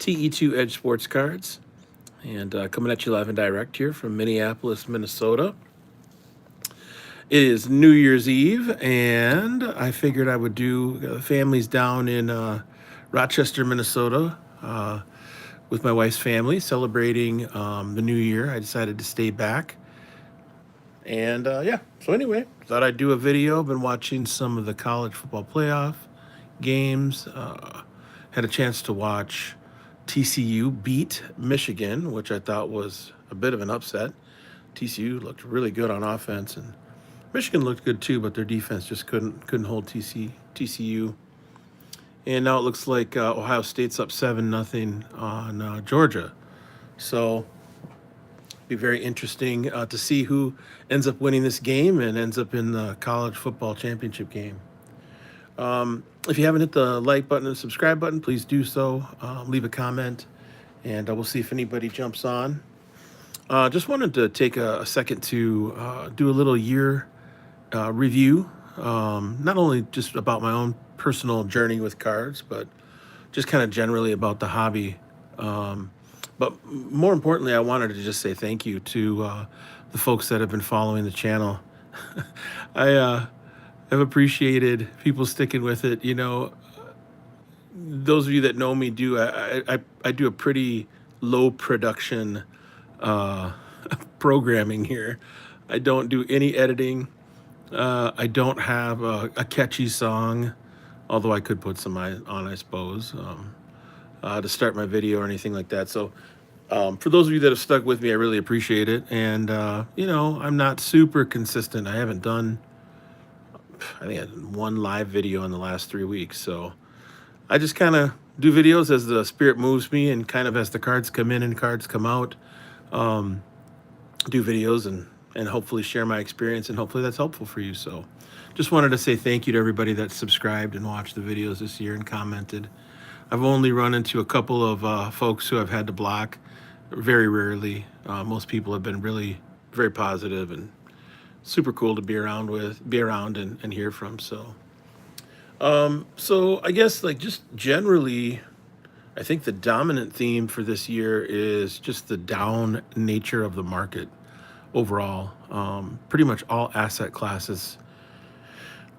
TE2 Edge Sports Cards, and coming at you live and direct here from Minneapolis, Minnesota. It is New Year's Eve, and I figured I would do families down in Rochester, Minnesota, with my wife's family celebrating the new year. I decided to stay back, and yeah. So anyway, thought I'd do a video. Been watching some of the college football playoff games. Had a chance to watch TCU beat Michigan, which I thought was a bit of an upset. TCU looked really good on offense, and Michigan looked good too, but their defense just couldn't hold TCU. And now it looks like Ohio State's up 7-0 on Georgia. So be very interesting to see who ends up winning this game and ends up in the college football championship game. If you haven't hit the like button and subscribe button, please do so. Leave a comment, and we'll see if anybody jumps on. Just wanted to take a second to do a little year review, not only just about my own personal journey with cards, but just kind of generally about the hobby. But more importantly, I wanted to just say thank you to the folks that have been following the channel. I have appreciated people sticking with it. You know, those of you that know me I do a pretty low production programming here. I don't do any editing. I don't have a catchy song, although I could put some on, I suppose, to start my video or anything like that. So for those of you that have stuck with me, I really appreciate it. And, you know, I'm not super consistent. I haven't done, I think I had one live video in the last 3 weeks. So I just kind of do videos as the spirit moves me, and kind of as the cards come in and cards come out, do videos and hopefully share my experience, and hopefully that's helpful for you. So just wanted to say thank you to everybody that subscribed and watched the videos this year and commented. I've only run into a couple of folks who I've had to block, very rarely. Most people have been really very positive and super cool to be around and hear from. So I guess, like, just generally, I think the dominant theme for this year is just the down nature of the market overall. Pretty much all asset classes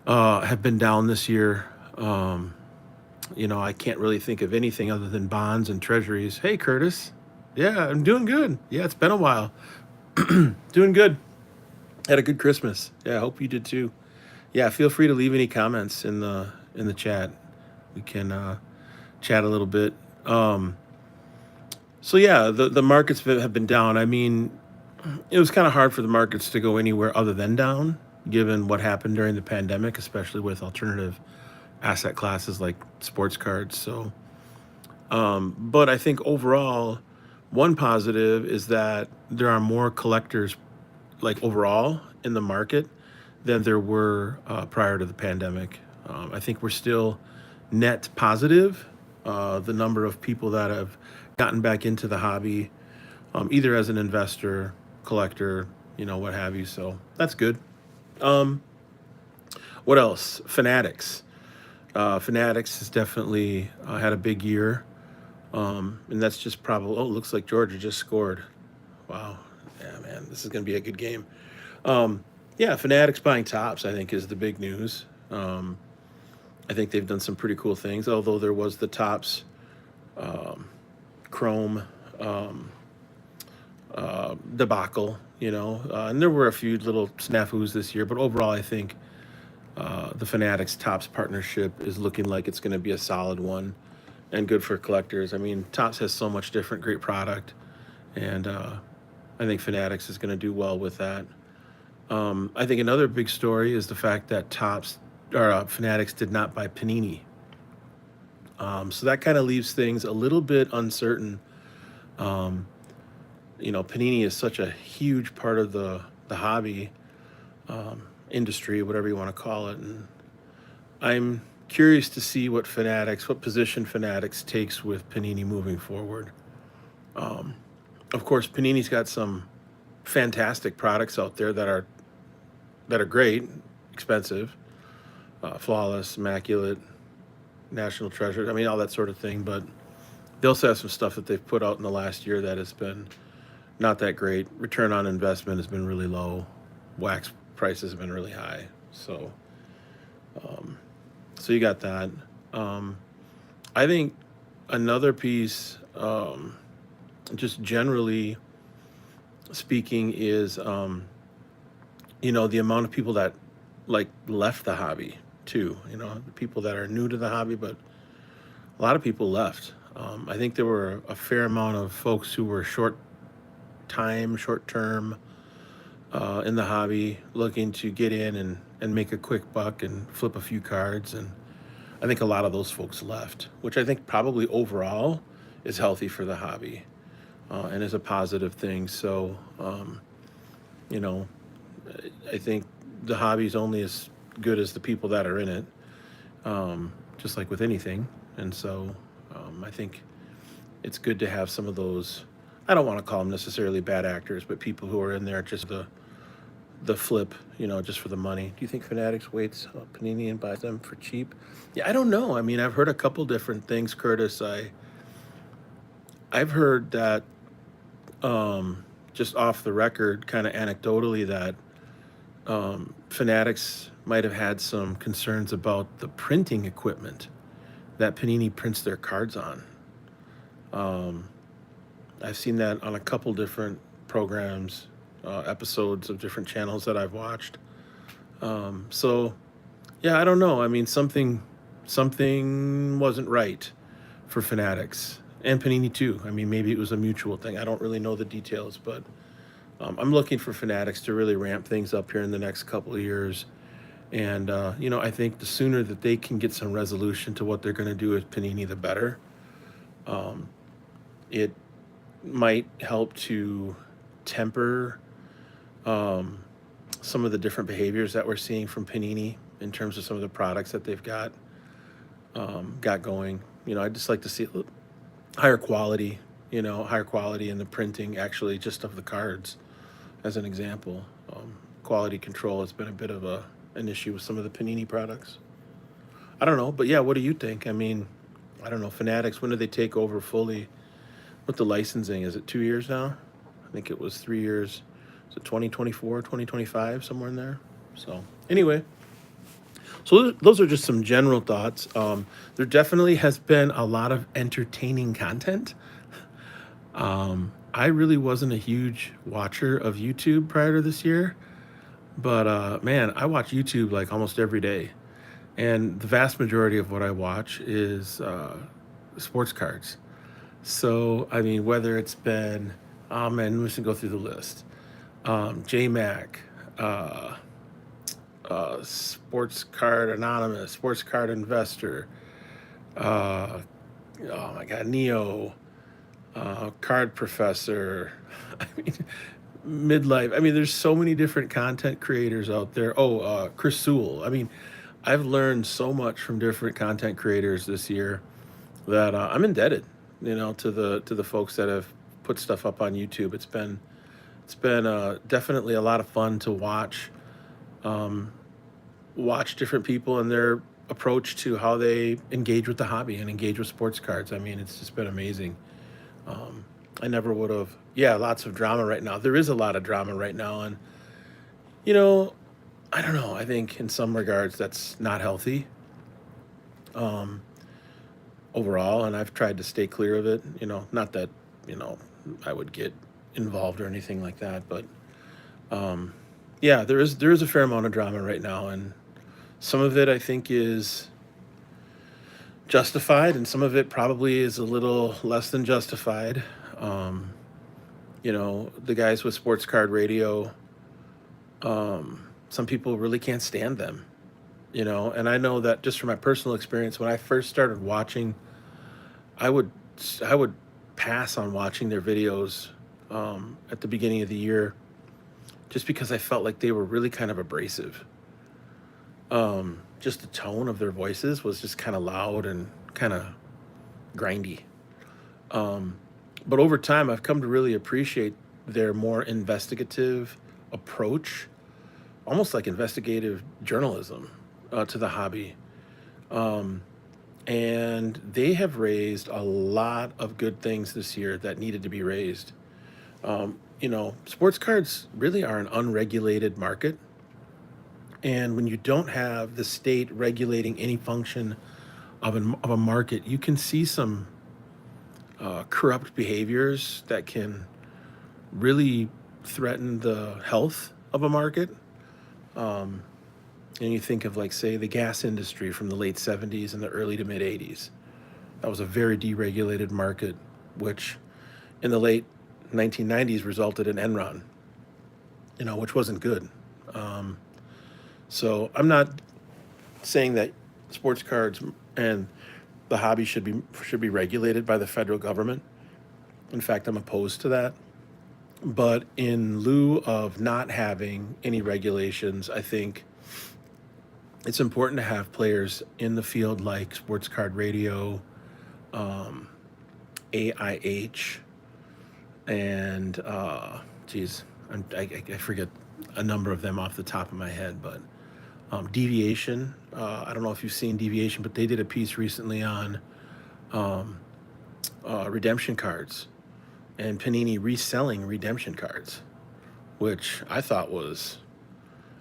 have been down this year. You know, I can't really think of anything other than bonds and treasuries. Hey, Curtis. Yeah, I'm doing good. Yeah, it's been a while. Doing good. Had a good Christmas. Yeah, I hope you did too. Yeah, feel free to leave any comments in the chat. We can chat a little bit. So yeah, the markets have been down. I mean, it was kind of hard for the markets to go anywhere other than down, given what happened during the pandemic, especially with alternative asset classes like sports cards. So, but I think overall, one positive is that there are more collectors, like, overall in the market than there were prior to the pandemic. I think we're still net positive. The number of people that have gotten back into the hobby, either as an investor, collector, you know, what have you. So that's good. What else? Fanatics. Fanatics has definitely had a big year. And that's just probably, oh, it looks like Georgia just scored. Wow. Yeah, man, this is going to be a good game. Yeah, Fanatics buying Topps, I think, is the big news. I think they've done some pretty cool things, although there was the Topps Chrome debacle, you know, and there were a few little snafus this year, but overall, I think the Fanatics Topps partnership is looking like it's going to be a solid one and good for collectors. I mean, Topps has so much different great product, and I think Fanatics is going to do well with that. I think another big story is the fact that Fanatics did not buy Panini. So that kind of leaves things a little bit uncertain. You know, Panini is such a huge part of the hobby industry, whatever you want to call it. And I'm curious to see what position Fanatics takes with Panini moving forward. Of course, Panini's got some fantastic products out there that are great, expensive, flawless, immaculate, national treasure. I mean, all that sort of thing. But They also have some stuff that they've put out in the last year that has been not that great. Return on investment has been really low. Wax prices have been really high. So you got that. Um, I think another piece, just generally speaking, is the amount of people that like left the hobby too. The people that are new to the hobby, but a lot of people left. I think there were a fair amount of folks who were short term in the hobby, looking to get in and make a quick buck and flip a few cards. And I think a lot of those folks left, which I think probably overall is healthy for the hobby and is a positive thing. So, you know, I think the hobby is only as good as the people that are in it, just like with anything. And so I think it's good to have some of those. I don't want to call them necessarily bad actors, but people who are in there just the flip, just for the money. Do you think Fanatics waits Panini and buys them for cheap? Yeah, I don't know. I mean, I've heard a couple different things, Curtis. I've heard that just off the record, kind of anecdotally, that Fanatics might have had some concerns about the printing equipment that Panini prints their cards on. Um, I've seen that on a couple different programs, episodes of different channels that I've watched. So yeah, I don't know. I mean, something wasn't right for Fanatics and Panini too. I mean, maybe it was a mutual thing. I don't really know the details, but I'm looking for Fanatics to really ramp things up here in the next couple of years. And I think the sooner that they can get some resolution to what they're going to do with Panini, the better. Um, it might help to temper um, some of the different behaviors that we're seeing from Panini in terms of some of the products that they've got going. I'd just like to see higher quality, higher quality in the printing, actually, just of the cards, as an example. Quality control has been a bit of an issue with some of the Panini products. I don't know, but yeah, what do you think? I mean, I don't know. Fanatics, when do they take over fully with the licensing? Is it 2 years now? I think it was 3 years. Is it 2024, 2025, somewhere in there? So anyway, so those are just some general thoughts. There definitely has been a lot of entertaining content. I really wasn't a huge watcher of YouTube prior to this year, but man, I watch YouTube like almost every day. And the vast majority of what I watch is sports cards. So, I mean, whether it's been, oh man, we should go through the list. JMac, uh, Sports Card Anonymous, Sports Card Investor, uh, oh my God, Neo, Card Professor. I mean, Midlife. I mean, there's so many different content creators out there. Oh, Chris Sewell. I mean, I've learned so much from different content creators this year that I'm indebted, to the folks that have put stuff up on YouTube. It's been definitely a lot of fun to um, watch different people and their approach to how they engage with the hobby and engage with sports cards. I mean, it's just been amazing. Um, I never would have. Yeah, lots of drama right now. There is a lot of drama right now, and you know, I don't know. I think in some regards that's not healthy um, overall, and I've tried to stay clear of it. Not that you know I would get involved or anything like that, but um, yeah, there is a fair amount of drama right now, and some of it I think is justified, and some of it probably is a little less than justified. Um, the guys with Sports Card Radio, some people really can't stand them, and I know that just from my personal experience, when I first started watching, I would I would pass on watching their videos at the beginning of the year just because I felt like they were really kind of abrasive. Just the tone of their voices was just kind of loud and kind of grindy. Um, but over time, I've come to really appreciate their more investigative approach, almost like investigative journalism to the hobby. Um, and they have raised a lot of good things this year that needed to be raised. Sports cards really are an unregulated market. And when you don't have the state regulating any function of a market, you can see some corrupt behaviors that can really threaten the health of a market. Um, and you think of, like, say, the gas industry from the late 70s and the early to mid 80s. That was a very deregulated market, which in the late 1990s resulted in Enron, which wasn't good. Um, so I'm not saying that sports cards and the hobby should be regulated by the federal government. In fact, I'm opposed to that. But in lieu of not having any regulations, I think it's important to have players in the field like Sports Card Radio, um, AIH, and geez, I forget a number of them off the top of my head, but Deviation. I don't know if you've seen Deviation, but they did a piece recently on um, redemption cards and Panini reselling redemption cards, which I thought was,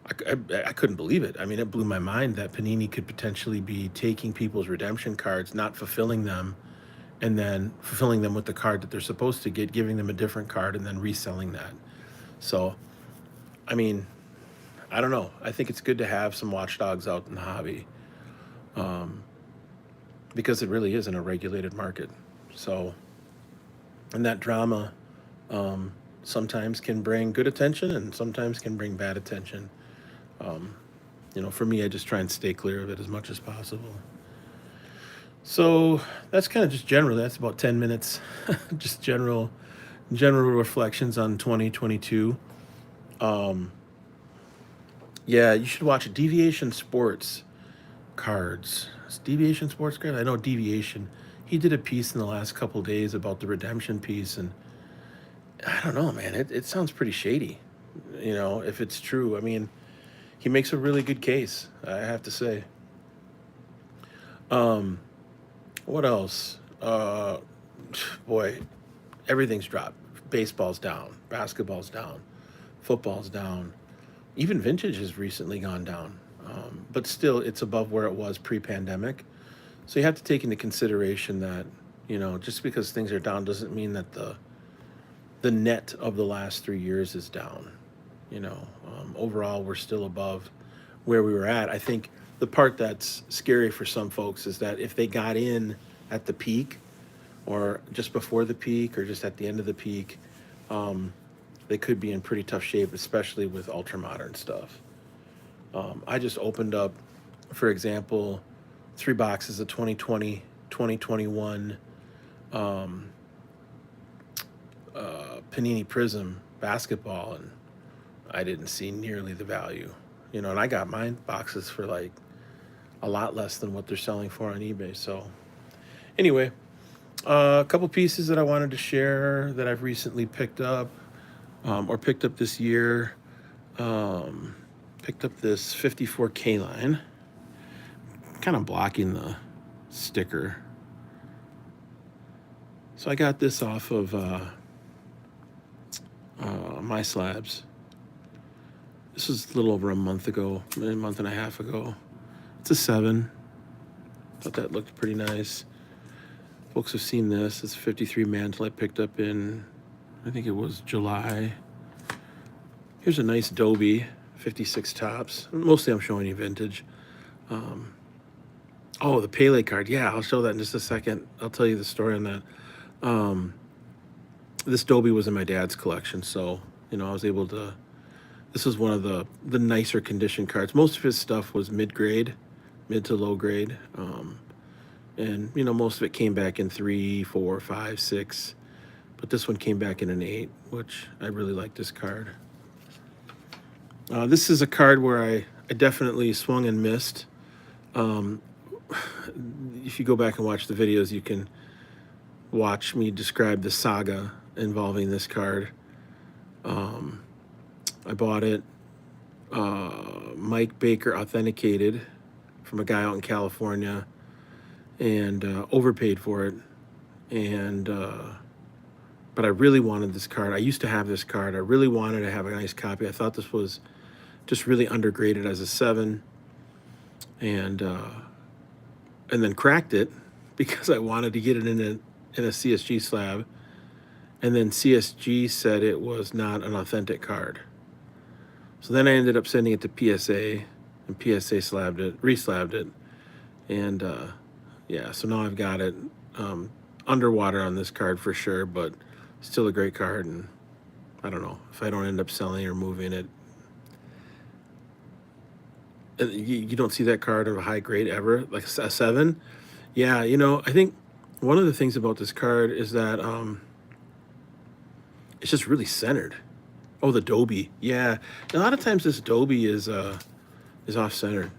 I couldn't believe it. I mean, it blew my mind that Panini could potentially be taking people's redemption cards, not fulfilling them, and then fulfilling them with the card that they're supposed to get, giving them a different card, and then reselling that. So, I mean, I don't know. I think it's good to have some watchdogs out in the hobby, um, because it really isn't a regulated market. So, and that drama um, sometimes can bring good attention and sometimes can bring bad attention. Um, for me, I just try and stay clear of it as much as possible. So that's kind of just generally, that's about 10 minutes, just general reflections on 2022. Um, yeah, you should watch it. Deviation Sports Cards. It's Deviation Sports Cards. I know Deviation. He did a piece in the last couple days about the redemption piece, and I don't know, man. It sounds pretty shady. If it's true. I mean, he makes a really good case, I have to say. Um, what else? Boy, everything's dropped. Baseball's down, basketball's down, football's down. Even vintage has recently gone down, but still, it's above where it was pre-pandemic. So you have to take into consideration that just because things are down doesn't mean that the net of the last 3 years is down. Overall, we're still above where we were at. I think the part that's scary for some folks is that if they got in at the peak, or just before the peak, or just at the end of the peak, um, they could be in pretty tough shape, especially with ultra modern stuff. I just opened up, for example, 3 boxes of 2020, 2021 um, Panini Prism basketball, and I didn't see nearly the value. And I got mine boxes for like a lot less than what they're selling for on eBay. So anyway, a couple pieces that I wanted to share that I've recently picked up, or picked up this year. Um, Picked up this 54K line, kind of blocking the sticker. So I got this off of My Slabs. This was a little over a month ago, a month and a half ago. It's a 7. Thought that looked pretty nice. Folks have seen this. It's a 53 mantle I picked up in, I think it was July. Here's a nice Dobie, 56 tops. Mostly I'm showing you vintage. Um, oh, the Pele card. Yeah, I'll show that in just a second. I'll tell you the story on that. Um, this Dobie was in my dad's collection, so I was able to. This was one of the nicer condition cards. Most of his stuff was mid to low grade, and most of it came back in 3, 4, 5, 6, but this one came back in an 8, which I really like this card. This is a card where I definitely swung and missed. Um, if you go back and watch the videos, you can watch me describe the saga involving this card. I bought it Mike Baker authenticated from a guy out in California, and overpaid for it. And but I really wanted this card. I used to have this card. I really wanted to have a nice copy. I thought this was just really undergraded as a 7, and then cracked it because I wanted to get it in a CSG slab, and then CSG said it was not an authentic card. So then I ended up sending it to PSA, and PSA reslabbed it, and yeah. So now I've got it underwater on this card for sure, but still a great card. And I don't know if I don't end up selling or moving it. You don't see that card of a high grade ever, like a 7. Yeah, I think one of the things about this card is that it's just really centered. Oh, the Dobie. Yeah, a lot of times this Dobie is off centered.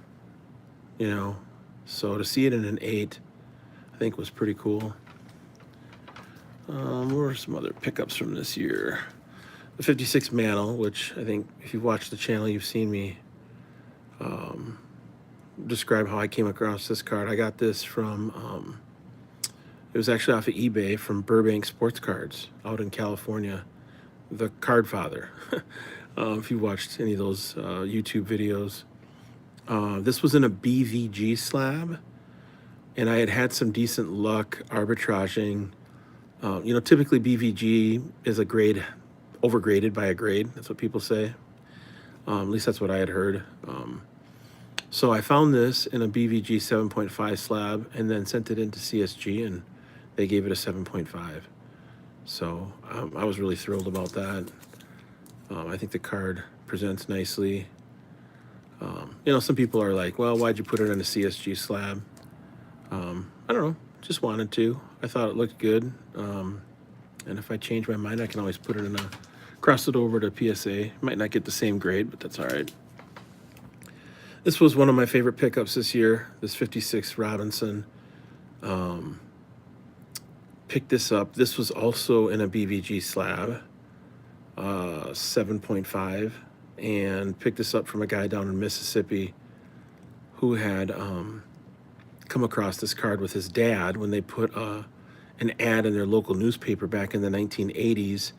So to see it in an 8, I think was pretty cool. What are some other pickups from this year? The 56 Mantle, which I think if you've watched the channel, you've seen me describe how I came across this card. I got this from, it was actually off of eBay from Burbank Sports Cards out in California, the Card Father. If you watched any of those YouTube videos. This was in a BVG slab, and I had some decent luck arbitraging. Typically BVG is a grade overgraded by a grade. That's what people say. At least that's what I had heard. So I found this in a BVG 7.5 slab and then sent it into CSG, and they gave it a 7.5. So I was really thrilled about that. I think the card presents nicely. Some people are like, well, why'd you put it in a CSG slab? I don't know, just wanted to. I thought it looked good. And if I change my mind, I can always put it cross it over to PSA. Might not get the same grade, but that's all right. This was one of my favorite pickups this year, this 56 Robinson. Picked this up. This was also in a BVG slab, 7.5, and picked this up from a guy down in Mississippi who had come across this card with his dad when they put an ad in their local newspaper back in the 1980s,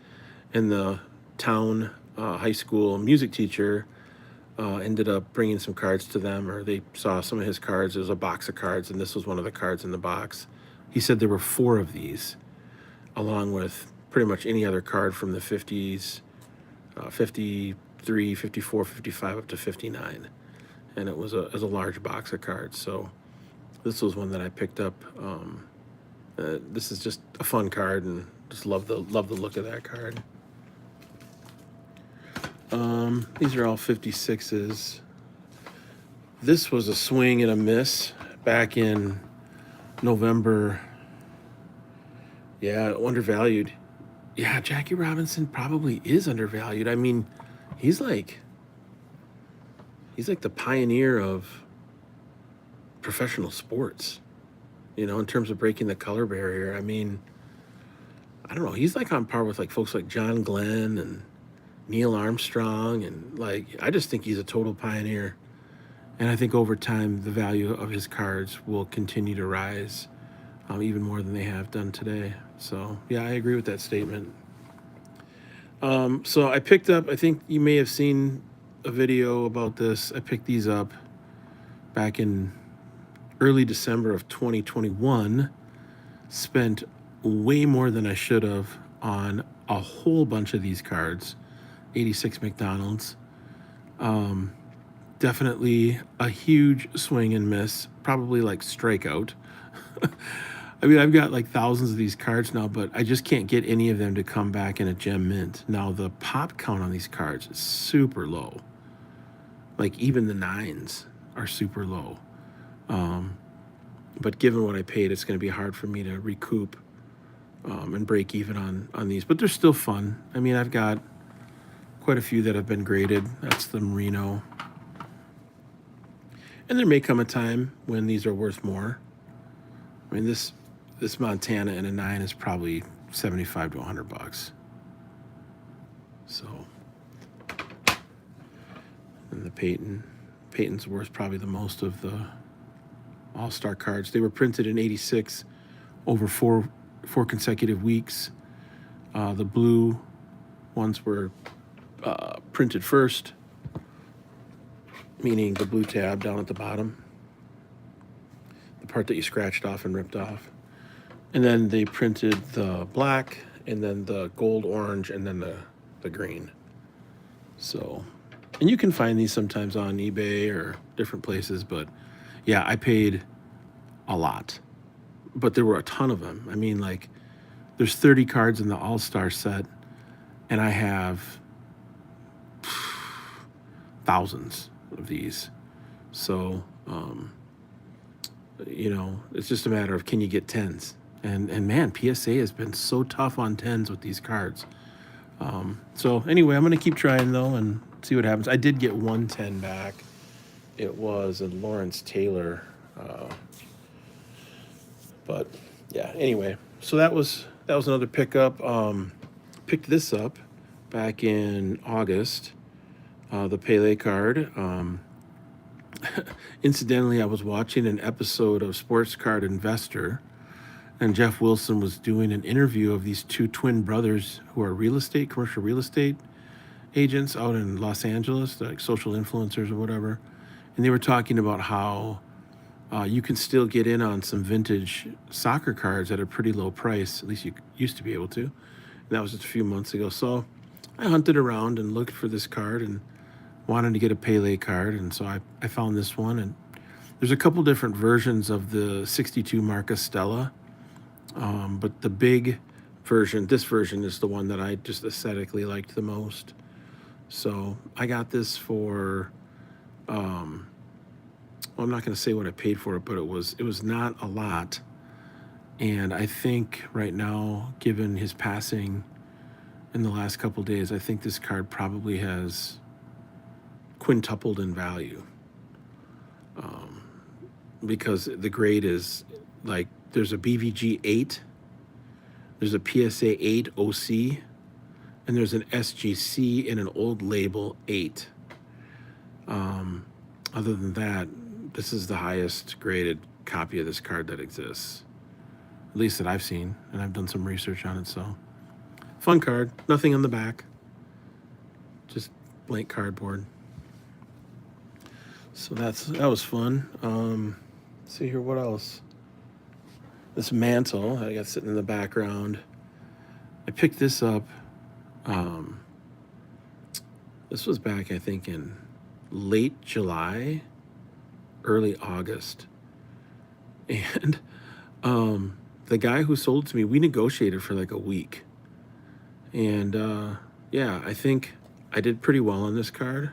and the town high school music teacher ended up bringing some cards to them, or they saw some of his cards. There was a box of cards, and this was one of the cards in the box. He said there were 4 of these, along with pretty much any other card from the 50s, 53, 54, 55, up to 59. And it was a large box of cards. So this was one that I picked up. This is just a fun card, and just love the look of that card. These are all 56s. This was a swing and a miss back in November. Yeah, undervalued. Yeah, Jackie Robinson probably is undervalued. I mean, he's like the pioneer of professional sports, in terms of breaking the color barrier. I mean, I don't know. He's like on par with like folks like John Glenn and Neil Armstrong, and I just think he's a total pioneer. And I think over time, the value of his cards will continue to rise, even more than they have done today. So yeah, I agree with that statement. So I picked up, I think you may have seen a video about this. I picked these up back in early December of 2021, spent way more than I should have on a whole bunch of these cards. 86 McDonald's. Definitely a huge swing and miss, probably like strikeout. I mean, I've got like thousands of these cards now, but I just can't get any of them to come back in a gem mint. Now, the pop count on these cards is super low. Like, even the 9s are super low. But given what I paid, it's going to be hard for me to recoup and break even on these. But they're still fun. I mean, I've got quite a few that have been graded. That's the Merino. And there may come a time when these are worth more. I mean, this Montana in a 9 is probably $75 to $100. So, and the Peyton's worth probably the most of All-Star cards. They were printed in '86 over four consecutive weeks. The blue ones were printed first, meaning the blue tab down at the bottom, the part that you scratched off and ripped off. And then they printed the black, and then the gold, orange, and then the green. So, and you can find these sometimes on eBay or different places, but yeah, I paid a lot. But there were a ton of them. I mean, like, there's 30 cards in the All-Star set, and I have thousands of these. So, it's just a matter of, can you get 10s? And man, PSA has been so tough on 10s with these cards. So anyway, I'm going to keep trying, though, and see what happens. I did get 110 back. It was a Lawrence Taylor. But yeah, anyway, so that was another pickup. Picked this up back in August, the Pele card. Incidentally, I was watching an episode of Sports Card Investor, and Jeff Wilson was doing an interview of these two twin brothers who are commercial real estate agents out in Los Angeles, like social influencers or whatever. And they were talking about how you can still get in on some vintage soccer cards at a pretty low price. At least you used to be able to. And that was just a few months ago. So I hunted around and looked for this card and wanted to get a Pele card. And so I found this one. And there's a couple different versions of the 62 Marca Stella. But the big version, this version is the one that I just aesthetically liked the most. So I got this for, I'm not going to say what I paid for it, but it was not a lot. And I think right now, given his passing in the last couple days, I think this card probably has quintupled in value. Because the grade is like, there's a BVG 8, there's a PSA 8 OC, and there's an SGC and an old label 8. Other than that, this is the highest graded copy of this card that exists, at least that I've seen, and I've done some research on it. So, fun card, nothing on the back, just blank cardboard. So that was fun. Let's see here, what else? This mantle I got sitting in the background. I picked this up. This was back, I think, in late July, early August. And the guy who sold it to me, we negotiated for like a week. And yeah, I think I did pretty well on this card.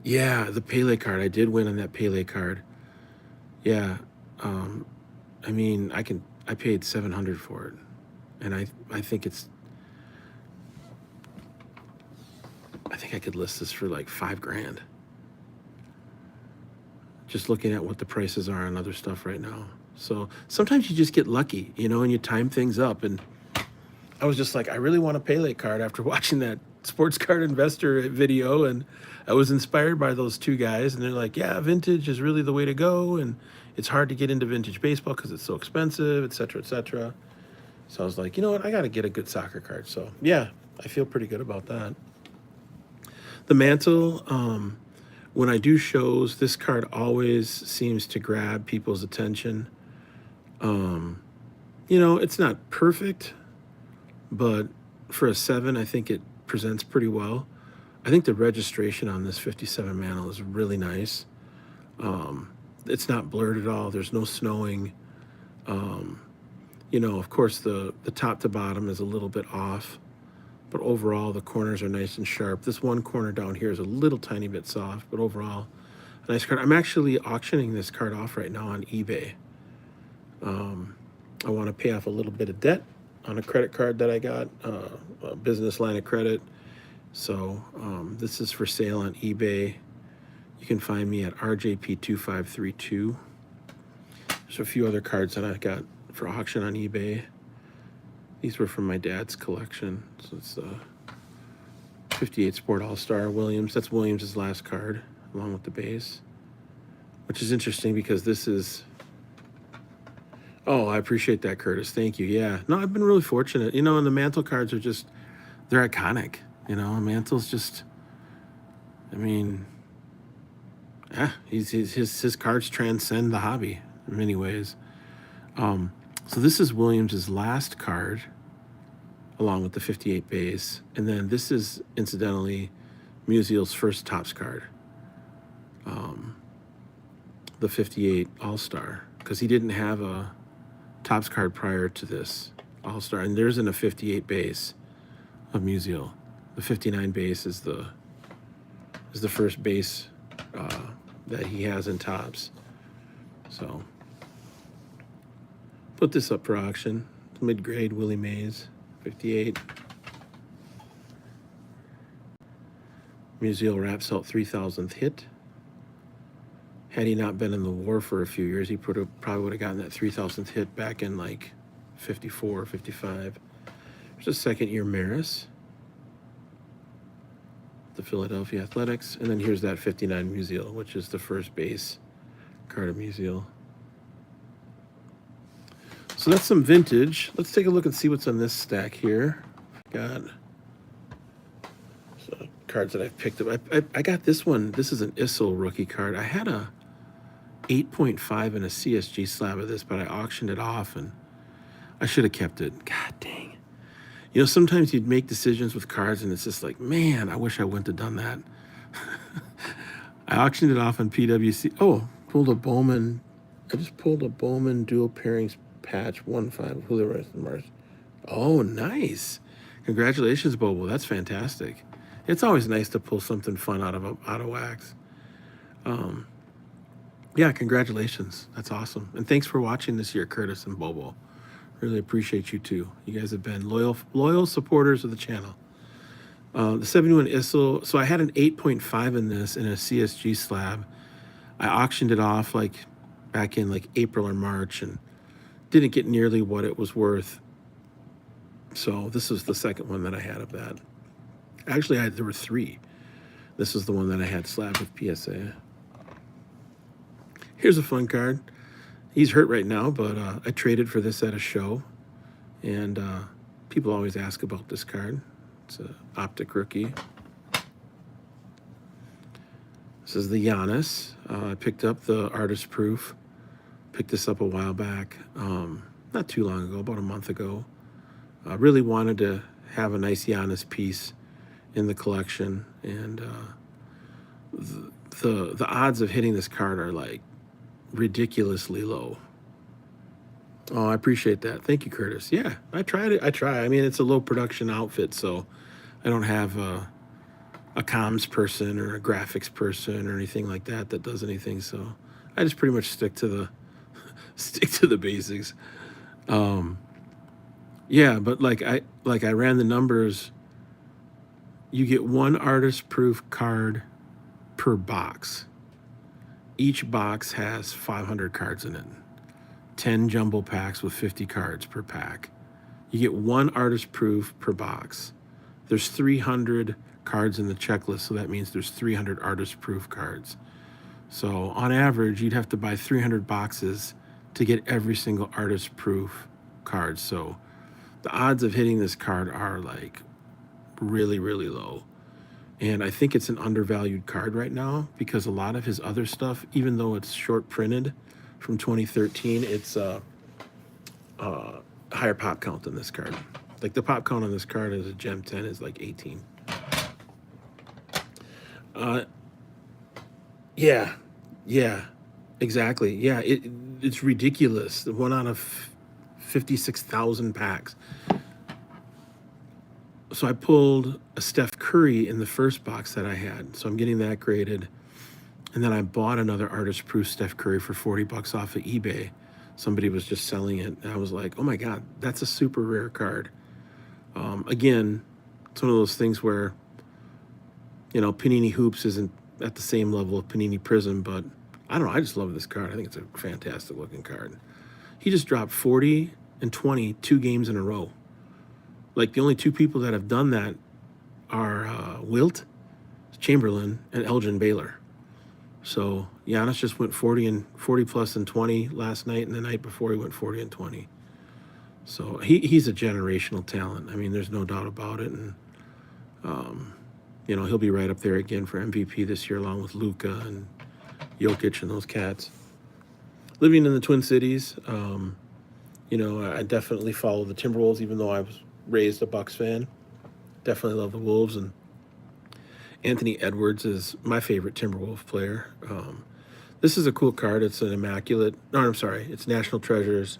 Yeah, the Pele card. I did win on that Pele card. Yeah. I mean, I paid $700 for it. And I think I could list this for like $5,000. Just looking at what the prices are on other stuff right now. So sometimes you just get lucky, and you time things up. And I was just like, I really want a Pele card after watching that Sports Card Investor video. And I was inspired by those two guys. And they're like, yeah, vintage is really the way to go. And it's hard to get into vintage baseball because it's so expensive, et cetera, et cetera. So I was like, you know what? I got to get a good soccer card. So yeah, I feel pretty good about that. The mantle, when I do shows, this card always seems to grab people's attention. It's not perfect, but for a 7, I think it presents pretty well. I think the registration on this 57 mantle is really nice. It's not blurred at all. There's no snowing. Of course, the top to bottom is a little bit off, but overall the corners are nice and sharp. This one corner down here is a little tiny bit soft, but overall a nice card. I'm actually auctioning this card off right now on eBay. I want to pay off a little bit of debt on a credit card that I got, a business line of credit. So this is for sale on eBay. You can find me at RJP2532. There's a few other cards that I got for auction on eBay. These were from my dad's collection. So it's 58 Sport All-Star Williams. That's Williams' last card, along with the base. which is interesting because this is. Oh, I appreciate that, Curtis. Thank you. Yeah. No, I've been really fortunate. And the mantle cards are just, they're iconic. Mantle's just, I mean, yeah, his cards transcend the hobby in many ways. So this is Williams's last card, along with the 58 base. And then this is, incidentally, Musial's first Topps card, the 58 All-Star, because he didn't have a Topps card prior to this All-Star. And there's in a 58 base of Musial. The 59 base is the first base that he has in Topps. So put this up for auction. Mid-grade Willie Mays, 58. Musial wraps out 3,000th hit. Had he not been in the war for a few years, he probably would have gotten that 3,000th hit back in like 54, 55. There's a second-year Maris, the Philadelphia Athletics. And then here's that 59 Musial, which is the first base card of Musial. So that's some vintage. Let's take a look and see what's on this stack here. Got some cards that I've picked up. I got this one. This is an Issel rookie card. I had a 8.5 and a CSG slab of this, but I auctioned it off, and I should have kept it. God dang. Sometimes you'd make decisions with cards, and it's just like, man, I wish I wouldn't have done that. I auctioned it off on PWC. Oh, pulled a Bowman. I just pulled a Bowman dual pairings patch 1-5 Julio Reyes and Mars. Oh, nice. Congratulations, Bobo. That's fantastic. It's always nice to pull something fun out of wax. Yeah, congratulations. That's awesome. And thanks for watching this year, Curtis and Bobo. Really appreciate you too. You guys have been loyal supporters of the channel. The 71 Issel. So I had an 8.5 in this in a CSG slab. I auctioned it off back in April or March and didn't get nearly what it was worth. So this was the second one that I had of that. Actually, there were three. This is the one that I had slabbed with PSA. Here's a fun card. He's hurt right now, but I traded for this at a show. And people always ask about this card. It's an Optic rookie. This is the Giannis. I picked up the Artist Proof. Picked this up a while back. Not too long ago, about a month ago. I really wanted to have a nice Giannis piece in the collection. And the odds of hitting this card are ridiculously low. Oh, I appreciate that. Thank you, Curtis. Yeah, I tried it. I try. I mean, it's a low production outfit, so I don't have a comms person or a graphics person or anything like that does anything. So I just pretty much stick to the basics. Yeah, but I ran the numbers. You get one artist proof card per box. Each box has 500 cards in it. 10 jumbo packs with 50 cards per pack. You get one artist proof per box. There's 300 cards in the checklist, so that means there's 300 artist proof cards. So on average, you'd have to buy 300 boxes to get every single artist proof card. So the odds of hitting this card are really, really low. And I think it's an undervalued card right now because a lot of his other stuff, even though it's short printed from 2013, it's a higher pop count than this card. The pop count on this card as a Gem 10 is 18. Yeah, exactly. Yeah, it's ridiculous. One out of 56,000 packs. So I pulled a Steph Curry in the first box that I had. So I'm getting that graded. And then I bought another artist proof Steph Curry for $40 off of eBay. Somebody was just selling it. And I was like, oh my God, that's a super rare card. Again, it's one of those things where, Panini Hoops isn't at the same level of Panini Prism, but I don't know. I just love this card. I think it's a fantastic looking card. He just dropped 40 and 20 2 games in a row. The only two people that have done that are Wilt Chamberlain and Elgin Baylor. So Giannis just went 40 plus and 20 last night, and the night before he went 40 and 20. So he's a generational talent. I mean, there's no doubt about it. And he'll be right up there again for MVP this year, along with Luka and Jokic and those cats. Living in the Twin Cities, I definitely follow the Timberwolves, even though I was raised a Bucks fan. Definitely love the Wolves, and Anthony Edwards is my favorite Timberwolf player. This is a cool card. It's an immaculate. No, I'm sorry. It's National Treasures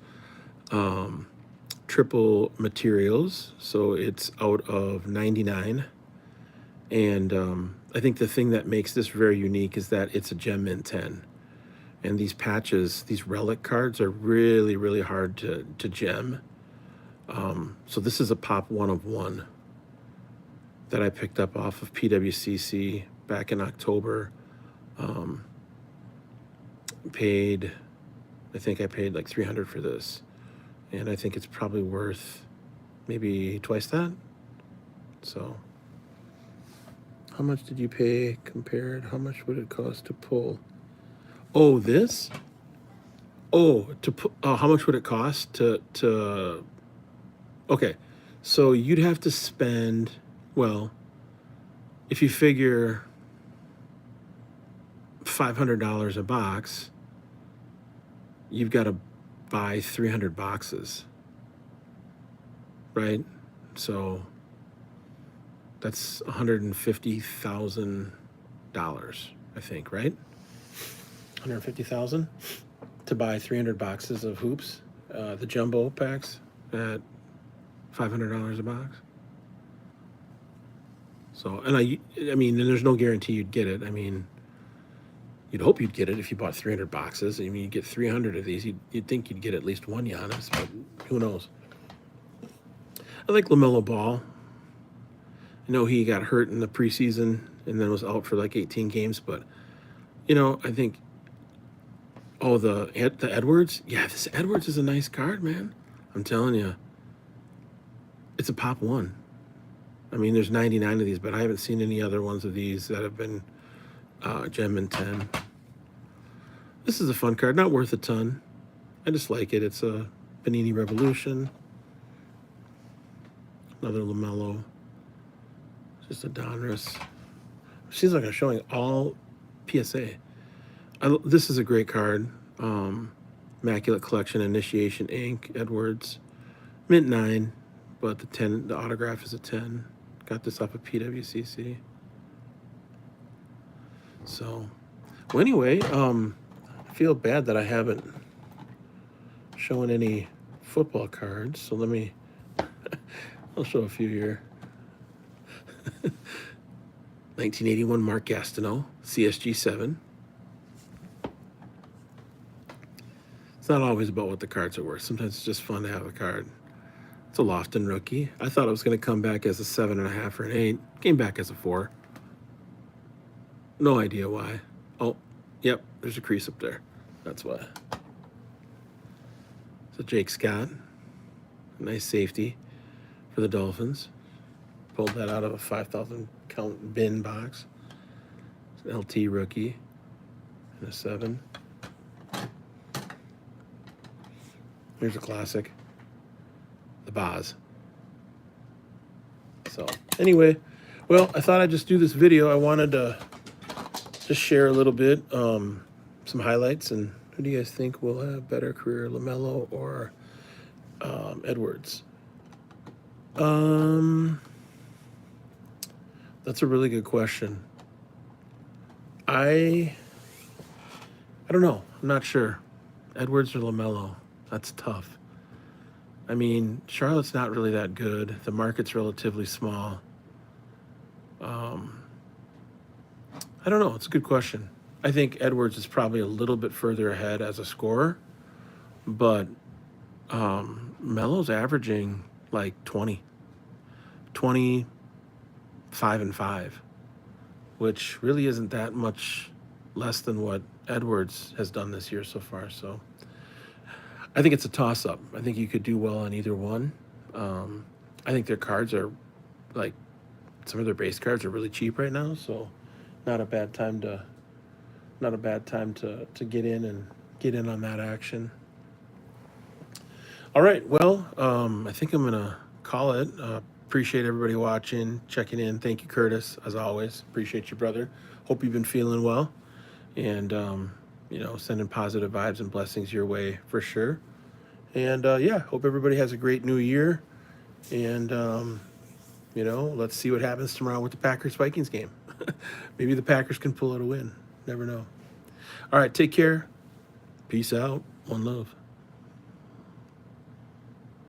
triple materials. So it's out of 99. And I think the thing that makes this very unique is that it's a Gem Mint 10. And these patches, these relic cards are really, really hard to gem. So this is a pop 1 of 1 that I picked up off of PWCC back in October. I think I paid like $300 for this. And I think it's probably worth maybe twice that. So how much did you pay compared? How much would it cost to pull? Oh, this? Oh, how much would it cost to okay. So you'd have to spend, well, if you figure $500 a box, you've got to buy 300 boxes, right? So that's $150,000, I think, right? 150,000 to buy 300 boxes of hoops, the jumbo packs at $500 a box. So, and I mean, and there's no guarantee you'd get it. I mean, you'd hope you'd get it if you bought 300 boxes. I mean, you get 300 of these, you'd think you'd get at least one Giannis, but who knows? I like LaMelo Ball. I know he got hurt in the preseason and then was out for like 18 games, but I think, the Edwards, yeah, this Edwards is a nice card, man. I'm telling you, it's a pop 1. I mean, there's 99 of these, but I haven't seen any other ones of these that have been Gem and 10. This is a fun card, not worth a ton. I just like it. It's a Panini Revolution. Another LaMelo. Just a Donruss. Seems like I'm showing all PSA. This is a great card. Immaculate Collection, Initiation Ink, Edwards. Mint 9, but the autograph is a 10. Got this off of PWCC. So, well, anyway, I feel bad that I haven't shown any football cards. So I'll show a few here. 1981 Mark Gastineau, CSG 7. It's not always about what the cards are worth. Sometimes it's just fun to have a card. It's a Lofton rookie. I thought it was going to come back as a 7.5 or an 8. Came back as a 4. No idea why. Oh, yep, there's a crease up there. That's why. So Jake Scott, a nice safety for the Dolphins. Pulled that out of a 5,000 count bin box. It's an LT rookie and a 7. Here's a classic, the Boz. So anyway, well, I thought I'd just do this video. I wanted to just share a little bit, some highlights, and who do you guys think will have better career, LaMelo or Edwards? That's a really good question. I don't know. I'm not sure. Edwards or LaMelo? That's tough. I mean, Charlotte's not really that good. The market's relatively small. I don't know. It's a good question. I think Edwards is probably a little bit further ahead as a scorer, but Melo's averaging like 20, 5 and 5, which really isn't that much less than what Edwards has done this year so far. So I think it's a toss-up. I think you could do well on either one. I think their cards are, like, some of their base cards are really cheap right now, so not a bad time to not a bad time to get in on that action. All right, well, I think I'm gonna call it. Appreciate everybody watching, checking in. Thank you, Curtis, as always. Appreciate you, brother. Hope you've been feeling well, and sending positive vibes and blessings your way for sure. And yeah, hope everybody has a great new year. And let's see what happens tomorrow with the Packers Vikings game. Maybe the Packers can pull out a win. Never know. All right, take care. Peace out. One love.